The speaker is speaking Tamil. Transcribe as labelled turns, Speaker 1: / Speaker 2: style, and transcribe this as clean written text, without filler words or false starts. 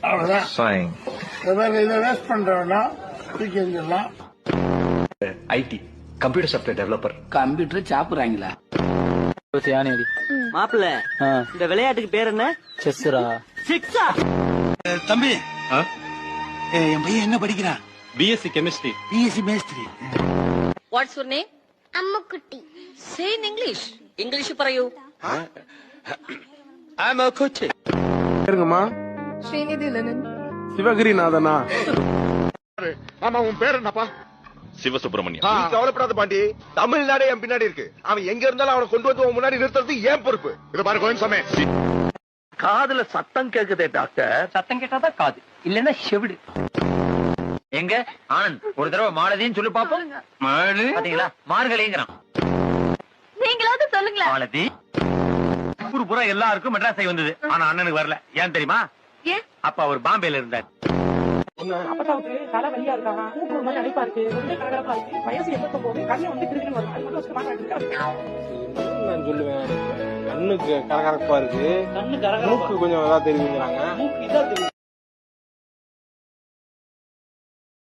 Speaker 1: அவ்வளவுதான். இதை வேஸ்ட் பண்றோம்னா தூக்கி எறிஞ்சிடலாம்.
Speaker 2: IT computer software developer.
Speaker 3: Computer சாப்பிடுறாங்களா?
Speaker 4: மாப்பிள்ள இந்த விளையாட்டுக்கு பேர் என்ன?
Speaker 3: செஸ்ஸரா?
Speaker 4: சிக்ஸா?
Speaker 5: தம்பி என் பையன் என்ன படிக்கிறான்?
Speaker 2: BSc chemistry.
Speaker 5: பிஎஸ்சி மேஸ்திரி.
Speaker 6: What's your name?
Speaker 7: Ammukutty.
Speaker 6: Say in English. English പറയൂ.
Speaker 2: I'm a coach.
Speaker 8: பேருங்கம்மா?
Speaker 7: ஸ்ரீநிதி லெனின்.
Speaker 8: சிவகிரிநாதனா?
Speaker 9: ஆமா, உன் பேர் என்னப்பா?
Speaker 1: சிவசுப்பிரமணியம்.
Speaker 9: கவலைப்படாத பாண்டி, தமிழ்நாடு என் பின்னாடி இருக்கு. அவன் எங்க இருந்தாலும் அவனை கொண்டு வந்து உன் முன்னாடி நிறுத்துறது ஏன் பொறுப்பு. இத பாரு கோயின்சாமி,
Speaker 5: காதுல சத்தம் கேக்குதே டாக்டர்.
Speaker 4: சத்தம் கேட்டாதான் காது, இல்லன்னா செவிடு. எங்க ஆனந்த் ஒரு தடவை மாலதின்னு சொல்லி பாப்போம். மாலதி பாத்தீங்களா? மார்கழிங்கிறான்.
Speaker 7: நீங்களாவது சொல்லுங்களேன்.
Speaker 4: மாலதி ஊர் பூரா எல்லாருக்கும் மெட்ராஸை வந்தது, ஆனா அண்ணனுக்கு வரல. ஏன் தெரியுமா?
Speaker 7: ஏன்?
Speaker 4: அப்ப அவர் பாம்பேல இருந்தார்.
Speaker 10: அப்பதாவுக்கு தலை வலியா இருக்காங்க, மூக்கு ஒரு மாதிரி அடைப்பா இருக்கு, ஒரே கலகலப்பா இருக்கு, வயசு 89, கண்ணு வந்து கிருகிருன்னு வரும். அது மட்டும்
Speaker 8: நான் சொல்லுவேன், கண்ணுக்கு கரகரப்பா இருக்கு,
Speaker 10: கண்ணு கரகரப்பா,
Speaker 8: மூக்கு கொஞ்சம் நல்லா தெரியுங்கிறாங்க.
Speaker 10: மூக்கு இதா தெரியும்.